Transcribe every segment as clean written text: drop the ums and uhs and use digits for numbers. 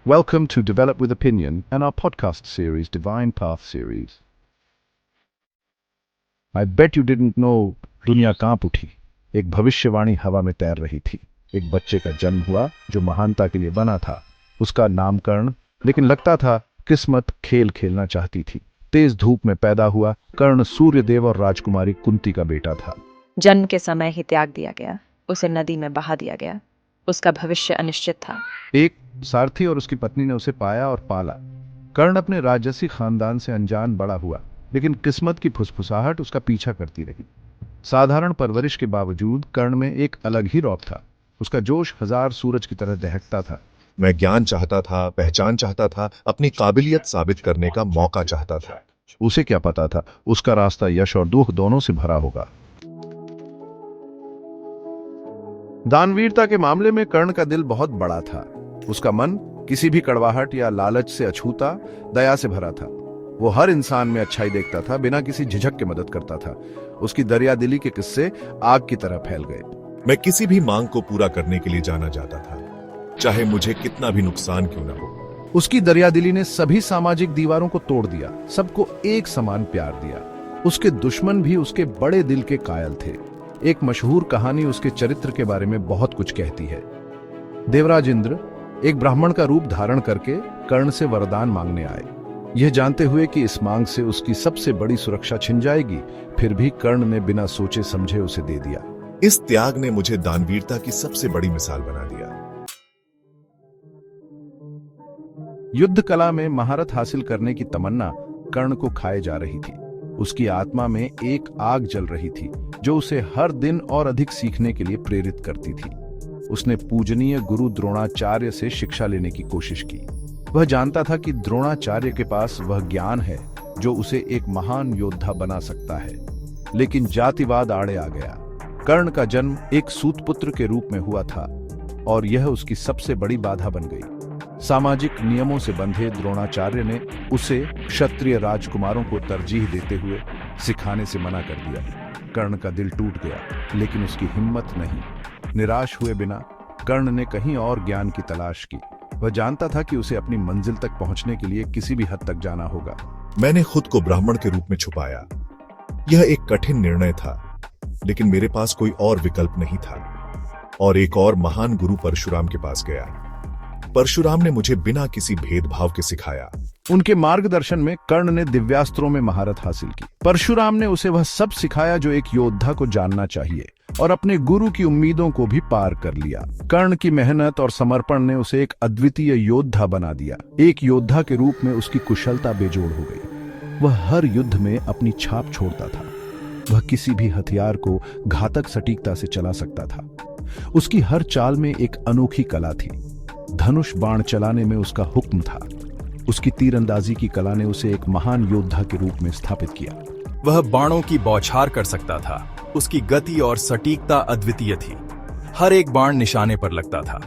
Welcome to Develop with Opinion and our podcast series, Divine Path series. I bet you didn't know दुनिया कांप उठी। एक भविष्यवाणी हवा में तैर रही थी। एक बच्चे का जन्म हुआ जो महानता के लिए बना था। उसका नामकरण, लेकिन लगता था किस्मत खेल खेलना चाहती थी। तेज धूप में पैदा हुआ कर्ण सूर्यदेव और राजकुमारी कुंती का बेटा था। जन्म के समय ही त्याग दिया गया, उसे नदी में बहा दिया गया। उसका भविष्य अनिश्चित था। एक सारथी और उसकी पत्नी ने उसे पाया और पाला। कर्ण अपने राजसी खानदान से अनजान बड़ा हुआ, लेकिन किस्मत की फुसफुसाहट उसका पीछा करती रही। साधारण परवरिश के बावजूद कर्ण में एक अलग ही रौब था। उसका जोश हजार सूरज की तरह दहकता था। मैं ज्ञान चाहता था, पहचान चाहता था, अपनी काबिलियत साबित करने का मौका चाहता था। उसे क्या पता था उसका रास्ता यश और दुख दोनों से भरा होगा। दानवीरता के मामले में कर्ण का दिल बहुत बड़ा था। उसका मन किसी भी कड़वाहट या लालच से अछूता, दया से भरा था। वो हर इंसान में अच्छाई देखता था, बिना किसी झिझक के मदद करता था। उसकी दरियादिली के किस्से आग की तरह फैल गए। मैं किसी भी मांग को पूरा करने के लिए जाना जाता था, चाहे मुझे कितना भी नुकसान क्यों न हो। उसकी दरियादिली ने सभी सामाजिक दीवारों को तोड़ दिया, सबको एक समान प्यार दिया। उसके दुश्मन भी उसके बड़े दिल के कायल थे। एक मशहूर कहानी उसके चरित्र के बारे में बहुत कुछ कहती है। देवराज इंद्र एक ब्राह्मण का रूप धारण करके कर्ण से वरदान मांगने आए, यह जानते हुए कि इस मांग से उसकी सबसे बड़ी सुरक्षा छिन जाएगी। फिर भी कर्ण ने बिना सोचे समझे उसे दे दिया। इस त्याग ने मुझे दानवीरता की सबसे बड़ी मिसाल बना दिया। युद्ध कला में महारत हासिल करने की तमन्ना कर्ण को खाए जा रही थी। उसकी आत्मा में एक आग जल रही थी जो उसे हर दिन और अधिक सीखने के लिए प्रेरित करती थी। उसने पूजनीय गुरु द्रोणाचार्य से शिक्षा लेने की कोशिश की। वह जानता था कि द्रोणाचार्य के पास वह ज्ञान है जो उसे एक महान योद्धा बना सकता है, लेकिन जातिवाद आड़े आ गया। कर्ण का जन्म एक सूतपुत्र के रूप में हुआ था और यह उसकी सबसे बड़ी बाधा बन गई। सामाजिक नियमों से बंधे द्रोणाचार्य ने उसे क्षत्रिय राजकुमारों को तरजीह देते हुए सिखाने से मना कर दिया। कर्ण का दिल टूट गया, लेकिन उसकी हिम्मत नहीं। निराश हुए बिना कर्ण ने कहीं और ज्ञान की तलाश की। वह जानता था कि उसे अपनी मंजिल तक पहुंचने के लिए किसी भी हद तक जाना होगा। मैंने खुद को ब्राह्मण के रूप में छुपाया। यह एक कठिन निर्णय था, लेकिन मेरे पास कोई और विकल्प नहीं था। और एक और महान गुरु परशुराम के पास गया। परशुराम ने मुझे बिना किसी भेदभाव के सिखाया। उनके मार्गदर्शन में कर्ण ने दिव्यास्त्रों में महारत हासिल की। परशुराम ने उसे वह सब सिखाया जो एक योद्धा को जानना चाहिए, और अपने गुरु की उम्मीदों को भी पार कर लिया। कर्ण की मेहनत और समर्पण ने उसे एक अद्वितीय योद्धा बना दिया। एक योद्धा के रूप में उसकी कुशलता बेजोड़ हो गई। वह हर युद्ध में अपनी छाप छोड़ता था। वह किसी भी हथियार को घातक सटीकता से चला सकता था। उसकी हर चाल में एक अनोखी कला थी। धनुष बाण चलाने में उसका हुक्म था। उसकी तीरंदाजी की कला ने उसे एक महान योद्धा के रूप में स्थापित किया। वह बाणों की बौछार कर सकता था। उसकी गति और सटीकता अद्वितीय थी। हर एक बाण निशाने पर लगता था।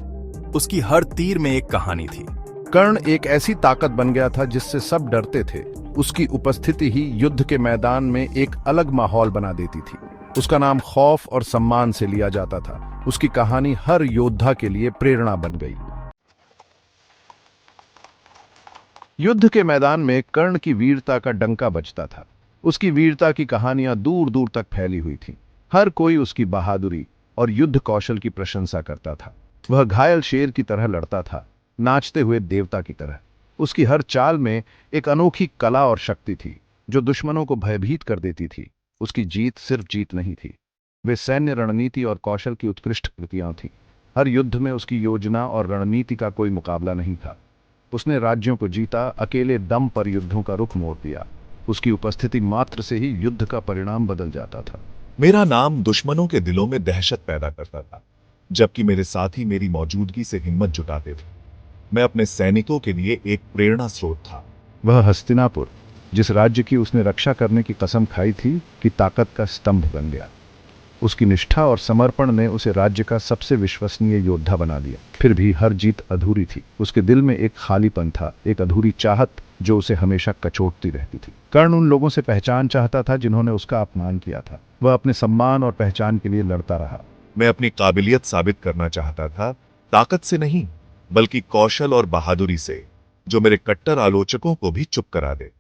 उसकी हर तीर में एक कहानी थी। कर्ण एक ऐसी ताकत बन गया था जिससे सब डरते थे। उसकी उपस्थिति ही युद्ध के मैदान में एक अलग माहौल बना देती थी। उसका नाम खौफ और सम्मान से लिया जाता था। उसकी कहानी हर योद्धा के लिए प्रेरणा बन गई। युद्ध के मैदान में कर्ण की वीरता का डंका बजता था। उसकी वीरता की कहानियां दूर दूर तक फैली हुई थीं। हर कोई उसकी बहादुरी और युद्ध कौशल की प्रशंसा करता था। वह घायल शेर की तरह लड़ता था, नाचते हुए देवता की तरह। उसकी हर चाल में एक अनोखी कला और शक्ति थी जो दुश्मनों को भयभीत कर देती थी। उसकी जीत सिर्फ जीत नहीं थी, वे सैन्य रणनीति और कौशल की उत्कृष्ट कृतियां थीं। हर युद्ध में उसकी योजना और रणनीति का कोई मुकाबला नहीं था। उसने राज्यों को जीता, अकेले दम पर युद्धों का रुख मोड़ दिया। उसकी उपस्थिति मात्र से ही युद्ध का परिणाम बदल जाता था। मेरा नाम दुश्मनों के दिलों में दहशत पैदा करता था, जबकि मेरे साथी मेरी मौजूदगी से हिम्मत जुटाते थे। मैं अपने सैनिकों के लिए एक प्रेरणा स्रोत था। वह हस्तिनापुर, जिस राज्य की उसने रक्षा करने की कसम खाई थी, की ताकत का स्तंभ बन गया। उसकी निष्ठा और समर्पण ने उसे राज्य का सबसे विश्वसनीय योद्धा बना दिया। फिर भी हर जीत अधूरी थी। उसके दिल में एक खालीपन था, एक अधूरी चाहत जो उसे हमेशा कचोटती रहती थी। कर्ण उन लोगों से पहचान चाहता था जिन्होंने उसका अपमान किया था। वह अपने सम्मान और पहचान के लिए लड़ता रहा। मैं अपनी काबिलियत साबित करना चाहता था, ताकत से नहीं, बल्कि कौशल और बहादुरी से, जो मेरे कट्टर आलोचकों को भी चुप करा दे।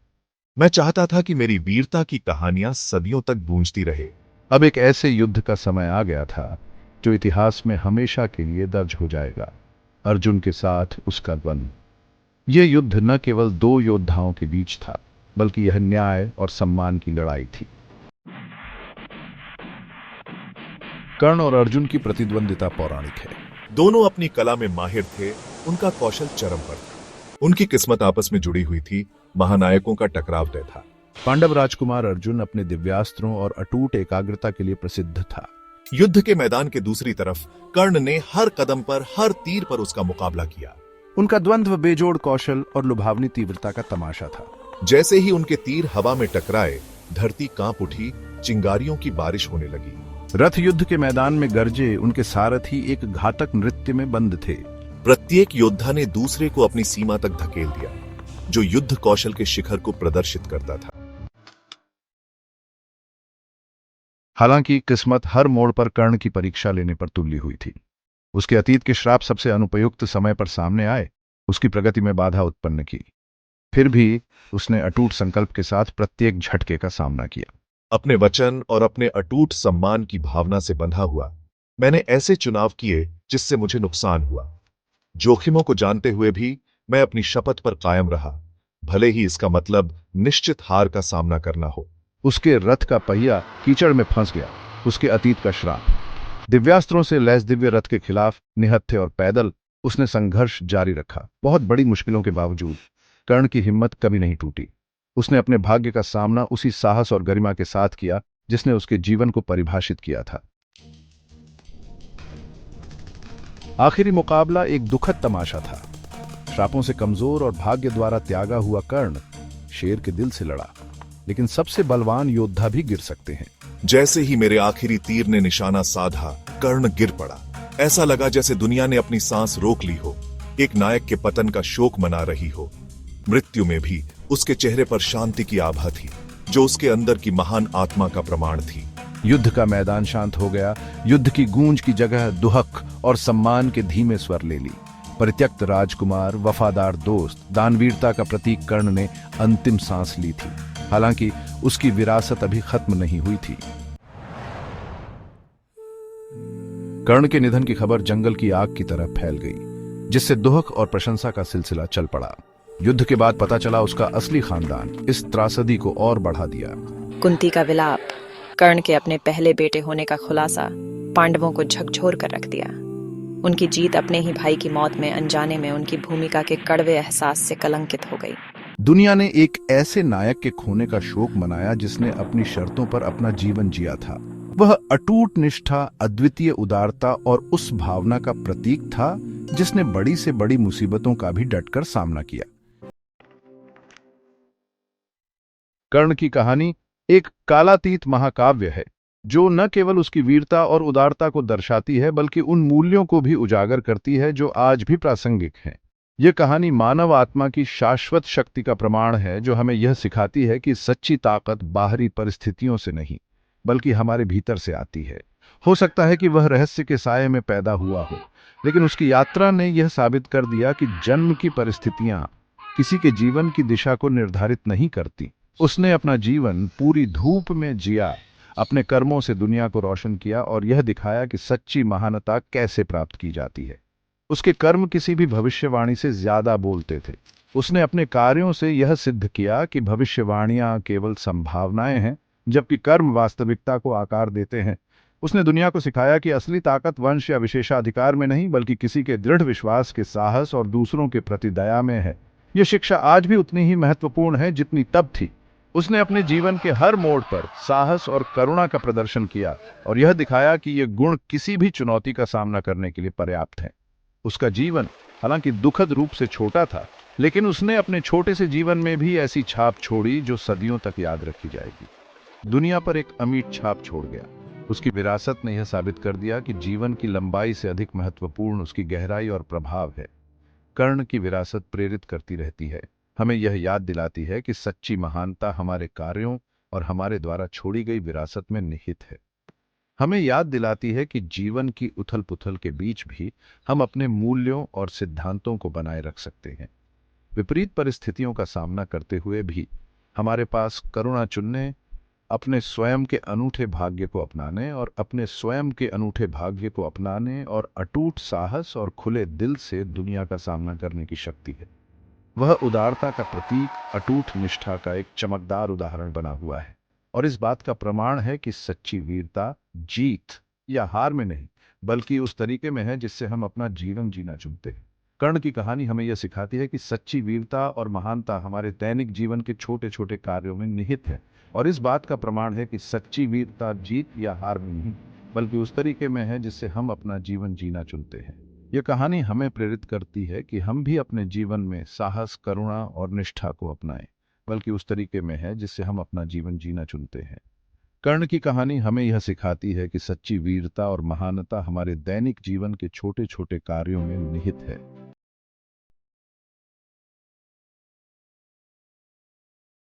मैं चाहता था कि मेरी वीरता की कहानियां सदियों तक गूंजती रहे। अब एक ऐसे युद्ध का समय आ गया था जो इतिहास में हमेशा के लिए दर्ज हो जाएगा, अर्जुन के साथ उसका द्वंद्व। यह युद्ध न केवल दो योद्धाओं के बीच था, बल्कि यह न्याय और सम्मान की लड़ाई थी। कर्ण और अर्जुन की प्रतिद्वंदिता पौराणिक है। दोनों अपनी कला में माहिर थे, उनका कौशल चरम पर था। उनकी किस्मत आपस में जुड़ी हुई थी, महानायकों का टकराव तय था। पांडव राजकुमार अर्जुन अपने दिव्यास्त्रों और अटूट एकाग्रता के लिए प्रसिद्ध था। युद्ध के मैदान के दूसरी तरफ कर्ण ने हर कदम पर, हर तीर पर उसका मुकाबला किया। उनका द्वंद्व बेजोड़ कौशल और लुभावनी तीव्रता का तमाशा था। जैसे ही उनके तीर हवा में टकराए, धरती कांप उठी, चिंगारियों की बारिश होने लगी। रथ युद्ध के मैदान में गरजे, उनके सारथी एक घातक नृत्य में बंद थे। प्रत्येक योद्धा ने दूसरे को अपनी सीमा तक धकेल दिया, जो युद्ध कौशल के शिखर को प्रदर्शित करता था। हालांकि किस्मत हर मोड़ पर कर्ण की परीक्षा लेने पर तुल्ली हुई थी। उसके अतीत के श्राप सबसे अनुपयुक्त समय पर सामने आए, उसकी प्रगति में बाधा उत्पन्न की। फिर भी उसने अटूट संकल्प के साथ प्रत्येक झटके का सामना किया। अपने वचन और अपने अटूट सम्मान की भावना से बंधा हुआ, मैंने ऐसे चुनाव किए जिससे मुझे नुकसान हुआ। जोखिमों को जानते हुए भी मैं अपनी शपथ पर कायम रहा, भले ही इसका मतलब निश्चित हार का सामना करना हो। उसके रथ का पहिया कीचड़ में फंस गया, उसके अतीत का श्राप। दिव्यास्त्रों से लैस दिव्य रथ के खिलाफ निहत्थे और पैदल उसने संघर्ष जारी रखा। बहुत बड़ी मुश्किलों के बावजूद कर्ण की हिम्मत कभी नहीं टूटी। उसने अपने भाग्य का सामना उसी साहस और गरिमा के साथ किया जिसने उसके जीवन को परिभाषित किया था। आखिरी मुकाबला एक दुखद तमाशा था। श्रापों से कमजोर और भाग्य द्वारा त्यागा हुआ कर्ण शेर के दिल से लड़ा, लेकिन सबसे बलवान योद्धा भी गिर सकते हैं। जैसे ही मेरे आखिरी तीर ने निशाना साधा, कर्ण गिर पड़ा। ऐसा लगा जैसे दुनिया ने अपनी सांस रोक ली हो, एक नायक के पतन का शोक मना रही हो। मृत्यु में भी उसके चेहरे पर शांति की आभा थी, जो उसके अंदर की महान आत्मा का प्रमाण थी। युद्ध का मैदान शांत हो गया। युद्ध की गूंज की जगह दुहक और सम्मान के धीमे स्वर ले ली। परित्यक्त राजकुमार, वफादार दोस्त, दानवीरता का प्रतीक कर्ण ने अंतिम सांस ली थी। हालांकि उसकी विरासत अभी खत्म नहीं हुई थी। कर्ण के निधन की खबर जंगल की आग की तरह फैल गई, जिससे दुहक और प्रशंसा का सिलसिला चल पड़ा। युद्ध के बाद पता चला उसका असली खानदान इस त्रासदी को और बढ़ा दिया। कुंती का विलाप, कर्ण के अपने पहले बेटे होने का खुलासा पांडवों को झकझोर कर रख दिया। उनकी जीत अपने ही भाई की मौत में अनजाने में उनकी भूमिका के कड़वे एहसास से कलंकित हो गई। दुनिया ने एक ऐसे नायक के खोने का शोक मनाया जिसने अपनी शर्तों पर अपना जीवन जिया था। वह अटूट निष्ठा, अद्वितीय उदारता और उस भावना का प्रतीक था जिसने बड़ी से बड़ी मुसीबतों का भी डटकर सामना किया। कर्ण की कहानी एक कालातीत महाकाव्य है, जो न केवल उसकी वीरता और उदारता को दर्शाती है, बल्कि उन मूल्यों को भी उजागर करती है जो आज भी प्रासंगिक हैं। यह कहानी मानव आत्मा की शाश्वत शक्ति का प्रमाण है, जो हमें यह सिखाती है कि सच्ची ताकत बाहरी परिस्थितियों से नहीं, बल्कि हमारे भीतर से आती है। हो सकता है कि वह रहस्य के साये में पैदा हुआ हो, लेकिन उसकी यात्रा ने यह साबित कर दिया कि जन्म की परिस्थितियां किसी के जीवन की दिशा को निर्धारित नहीं करती। उसने अपना जीवन पूरी धूप में जिया, अपने कर्मों से दुनिया को रोशन किया और यह दिखाया कि सच्ची महानता कैसे प्राप्त की जाती है। उसके कर्म किसी भी भविष्यवाणी से ज्यादा बोलते थे। उसने अपने कार्यों से यह सिद्ध किया कि भविष्यवाणियां केवल संभावनाएं हैं, जबकि कर्म वास्तविकता को आकार देते हैं। उसने दुनिया को सिखाया कि असली ताकत वंश या विशेषाधिकार में नहीं, बल्कि किसी के दृढ़ विश्वास के साहस और दूसरों के प्रति दया में है। यह शिक्षा आज भी उतनी ही महत्वपूर्ण है जितनी तब थी। उसने अपने जीवन के हर मोड़ पर साहस और करुणा का प्रदर्शन किया और यह दिखाया कि ये गुण किसी भी चुनौती का सामना करने के लिए पर्याप्त हैं। उसका जीवन हालांकि दुखद रूप से छोटा था, लेकिन उसने अपने छोटे से जीवन में भी ऐसी छाप छोड़ी जो सदियों तक याद रखी जाएगी। दुनिया पर एक अमिट छाप छोड़ गया। उसकी विरासत ने यह साबित कर दिया कि जीवन की लंबाई से अधिक महत्वपूर्ण उसकी गहराई और प्रभाव है। कर्ण की विरासत प्रेरित करती रहती है, हमें यह याद दिलाती है कि सच्ची महानता हमारे कार्यों और हमारे द्वारा छोड़ी गई विरासत में निहित है। हमें याद दिलाती है कि जीवन की उथल पुथल के बीच भी हम अपने मूल्यों और सिद्धांतों को बनाए रख सकते हैं। विपरीत परिस्थितियों का सामना करते हुए भी हमारे पास करुणा चुनने, अपने स्वयं के अनूठे भाग्य को अपनाने और अपने स्वयं के अनूठे भाग्य को अपनाने और अटूट साहस और खुले दिल से दुनिया का सामना करने की शक्ति है। वह उदारता का प्रतीक, अटूट निष्ठा का एक चमकदार उदाहरण बना हुआ है और इस बात का प्रमाण है कि सच्ची वीरता जीत या हार में नहीं, बल्कि उस तरीके में है जिससे हम अपना जीवन जीना चुनते हैं। कर्ण की कहानी हमें यह सिखाती है कि सच्ची वीरता और महानता हमारे दैनिक जीवन के छोटे छोटे कार्यों में निहित है और इस बात का प्रमाण है कि सच्ची वीरता जीत या हार में नहीं, बल्कि उस तरीके में है जिससे हम अपना जीवन जीना चुनते हैं। यह कहानी हमें प्रेरित करती है कि हम भी अपने जीवन में साहस, करुणा और निष्ठा को अपनाएं, बल्कि उस तरीके में है जिससे हम अपना जीवन जीना चुनते हैं। कर्ण की कहानी हमें यह सिखाती है कि सच्ची वीरता और महानता हमारे दैनिक जीवन के छोटे छोटे कार्यों में निहित है